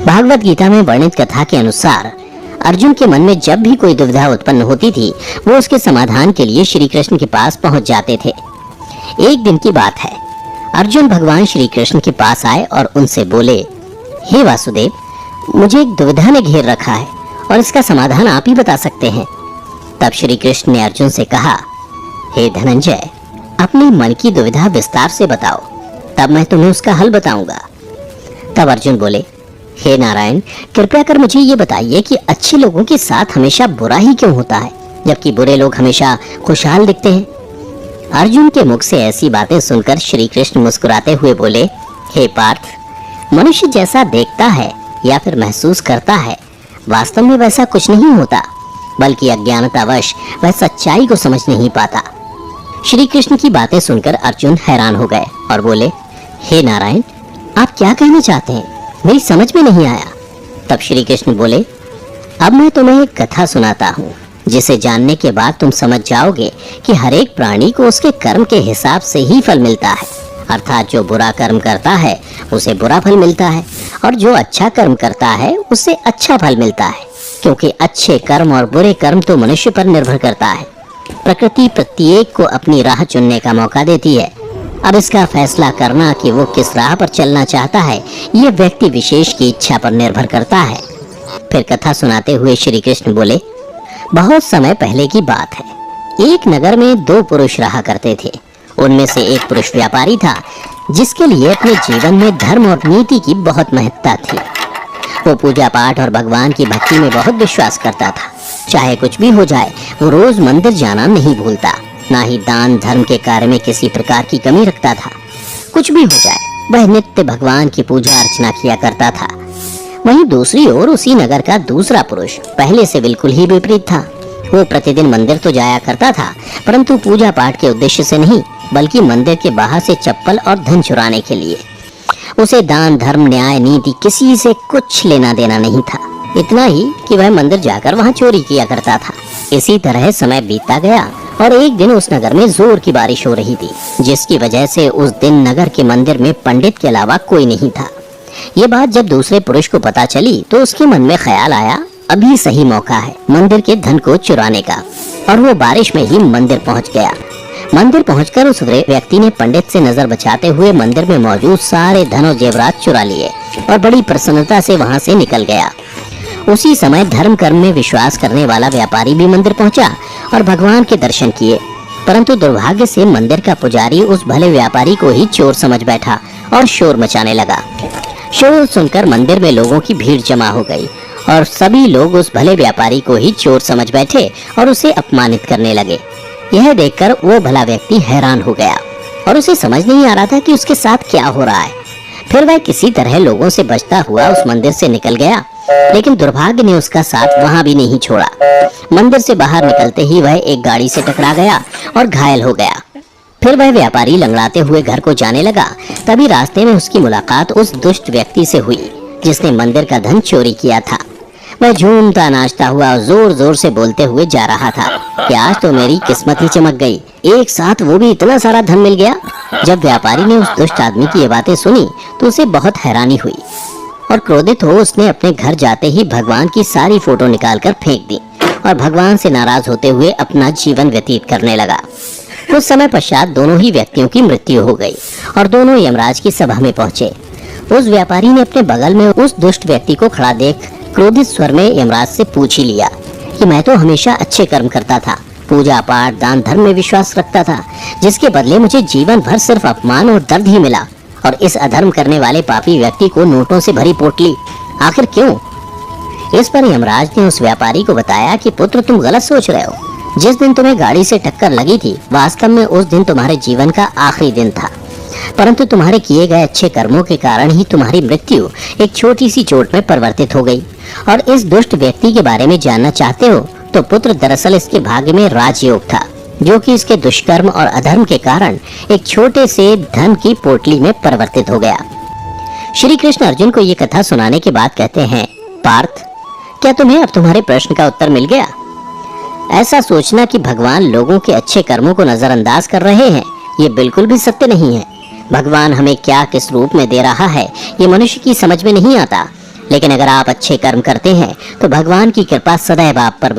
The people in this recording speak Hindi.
भागवत गीता में वर्णित कथा के अनुसार अर्जुन के मन में जब भी कोई दुविधा उत्पन्न होती थी, वो उसके समाधान के लिए श्री कृष्ण के पास पहुंच जाते थे। एक दिन की बात है, अर्जुन भगवान श्री कृष्ण के पास आए और उनसे बोले, हे वासुदेव, मुझे एक दुविधा ने घेर रखा है और इसका समाधान आप ही बता सकते हैं। तब श्री कृष्ण ने अर्जुन से कहा, हे धनंजय, अपने मन की दुविधा विस्तार से बताओ, तब मैं तुम्हें उसका हल बताऊंगा। तब अर्जुन बोले, हे नारायण, कृपया कर मुझे ये बताइए कि अच्छे लोगों के साथ हमेशा बुरा ही क्यों होता है, जबकि बुरे लोग हमेशा खुशहाल दिखते हैं। अर्जुन के मुख से ऐसी बातें सुनकर श्री कृष्ण मुस्कुराते हुए बोले, हे पार्थ, मनुष्य जैसा देखता है या फिर महसूस करता है, वास्तव में वैसा कुछ नहीं होता, बल्कि अज्ञानतावश वह सच्चाई को समझ नहीं पाता। श्री कृष्ण की बातें सुनकर अर्जुन हैरान हो गए और बोले, हे नारायण, आप क्या कहना चाहते हैं, मेरी समझ में नहीं आया। तब श्री कृष्ण बोले, अब मैं तुम्हें एक कथा सुनाता हूँ, जिसे जानने के बाद तुम समझ जाओगे कि हर एक प्राणी को उसके कर्म के हिसाब से ही फल मिलता है। अर्थात जो बुरा कर्म करता है उसे बुरा फल मिलता है, और जो अच्छा कर्म करता है उसे अच्छा फल मिलता है, क्योंकि अच्छे कर्म और बुरे कर्म तो मनुष्य पर निर्भर करता है। प्रकृति प्रत्येक को अपनी राह चुनने का मौका देती है। अब इसका फैसला करना कि वो किस राह पर चलना चाहता है, ये व्यक्ति विशेष की इच्छा पर निर्भर करता है। फिर कथा सुनाते हुए श्री कृष्ण बोले, बहुत समय पहले की बात है, एक नगर में दो पुरुष रहा करते थे। उनमें से एक पुरुष व्यापारी था, जिसके लिए अपने जीवन में धर्म और नीति की बहुत महत्ता थी। वो पूजा पाठ और भगवान की भक्ति में बहुत विश्वास करता था। चाहे कुछ भी हो जाए, वो रोज मंदिर जाना नहीं भूलता, ना ही दान धर्म के कार्य में किसी प्रकार की कमी रखता था। कुछ भी हो जाए, वह नित्य भगवान की पूजा अर्चना किया करता था। वहीं दूसरी ओर उसी नगर का दूसरा पुरुष पहले से बिल्कुल ही विपरीत था। वो प्रतिदिन मंदिर तो जाया करता था, परंतु पूजा पाठ के उद्देश्य से नहीं, बल्कि मंदिर के बाहर से चप्पल और धन चुराने के लिए। उसे दान धर्म न्याय नीति किसी से कुछ लेना देना नहीं था, इतना ही कि वह मंदिर जाकर वहां चोरी किया करता था। इसी तरह समय बीतता गया और एक दिन उस नगर में जोर की बारिश हो रही थी, जिसकी वजह से उस दिन नगर के मंदिर में पंडित के अलावा कोई नहीं था। ये बात जब दूसरे पुरुष को पता चली तो उसके मन में ख्याल आया, अभी सही मौका है मंदिर के धन को चुराने का, और वो बारिश में ही मंदिर पहुंच गया। मंदिर पहुंचकर उस व्यक्ति ने पंडित से नजर बचाते हुए मंदिर में मौजूद सारे धन और जेवरात चुरा लिए और बड़ी प्रसन्नता से वहां से निकल गया। उसी समय धर्म कर्म में विश्वास करने वाला व्यापारी भी मंदिर पहुंचा और भगवान के दर्शन किए, परंतु दुर्भाग्य से मंदिर का पुजारी उस भले व्यापारी को ही चोर समझ बैठा और शोर मचाने लगा। शोर सुनकर मंदिर में लोगों की भीड़ जमा हो गई और सभी लोग उस भले व्यापारी को ही चोर समझ बैठे और उसे अपमानित करने लगे। यह देखकर वो भला व्यक्ति हैरान हो गया और उसे समझ नहीं आ रहा था कि उसके साथ क्या हो रहा है। फिर वह किसी तरह लोगों से बचता हुआ उस मंदिर से निकल गया, लेकिन दुर्भाग्य ने उसका साथ वहां भी नहीं छोड़ा। मंदिर से बाहर निकलते ही वह एक गाड़ी से टकरा गया और घायल हो गया। फिर वह व्यापारी लंगड़ाते हुए घर को जाने लगा। तभी रास्ते में उसकी मुलाकात उस दुष्ट व्यक्ति से हुई जिसने मंदिर का धन चोरी किया था। वह झूमता नाचता हुआ जोर जोर से बोलते हुए जा रहा था कि आज तो मेरी किस्मत ही चमक गई, एक साथ वो भी इतना सारा धन मिल गया। जब व्यापारी ने उस दुष्ट आदमी की ये बातें सुनी तो उसे बहुत हैरानी हुई और क्रोधित हो उसने अपने घर जाते ही भगवान की सारी फोटो निकालकर फेंक दी और भगवान से नाराज होते हुए अपना जीवन व्यतीत करने लगा। कुछ समय पश्चात दोनों ही व्यक्तियों की मृत्यु हो गई और दोनों यमराज की सभा में पहुंचे। उस व्यापारी ने अपने बगल में उस दुष्ट व्यक्ति को खड़ा देख क्रोधित स्वर में यमराज से पूछ ही लिया कि मैं तो हमेशा अच्छे कर्म करता था, पूजा पाठ दान धर्म में विश्वास रखता था, जिसके बदले मुझे जीवन भर सिर्फ अपमान और दर्द ही मिला, और इस अधर्म करने वाले पापी व्यक्ति को नोटों से भरी पोटली, आखिर क्यों? इस पर यमराज ने उस व्यापारी को बताया कि पुत्र, तुम गलत सोच रहे हो। जिस दिन तुम्हें गाड़ी से टक्कर लगी थी, वास्तव में उस दिन तुम्हारे जीवन का आखिरी दिन था, परंतु तुम्हारे किए गए अच्छे कर्मों के कारण ही तुम्हारी मृत्यु एक छोटी सी चोट में परिवर्तित हो गई। और इस दुष्ट व्यक्ति के बारे में जानना चाहते हो तो पुत्र, दरअसल इसके भाग्य में राजयोग था, जो कि इसके दुष्कर्म और अधर्म के कारण एक छोटे से धन की पोटली में परिवर्तित हो गया। श्री कृष्ण अर्जुन को ये कथा सुनाने के बाद कहते हैं, पार्थ, क्या तुम्हें अब तुम्हारे प्रश्न का उत्तर मिल गया? ऐसा सोचना कि भगवान लोगों के अच्छे कर्मों को नजरअंदाज कर रहे हैं, ये बिल्कुल भी सत्य नहीं है। भगवान हमें क्या किस रूप में दे रहा है, ये मनुष्य की समझ में नहीं आता। लेकिन अगर आप अच्छे कर्म करते हैं तो भगवान की कृपा सदैव आप पर बनी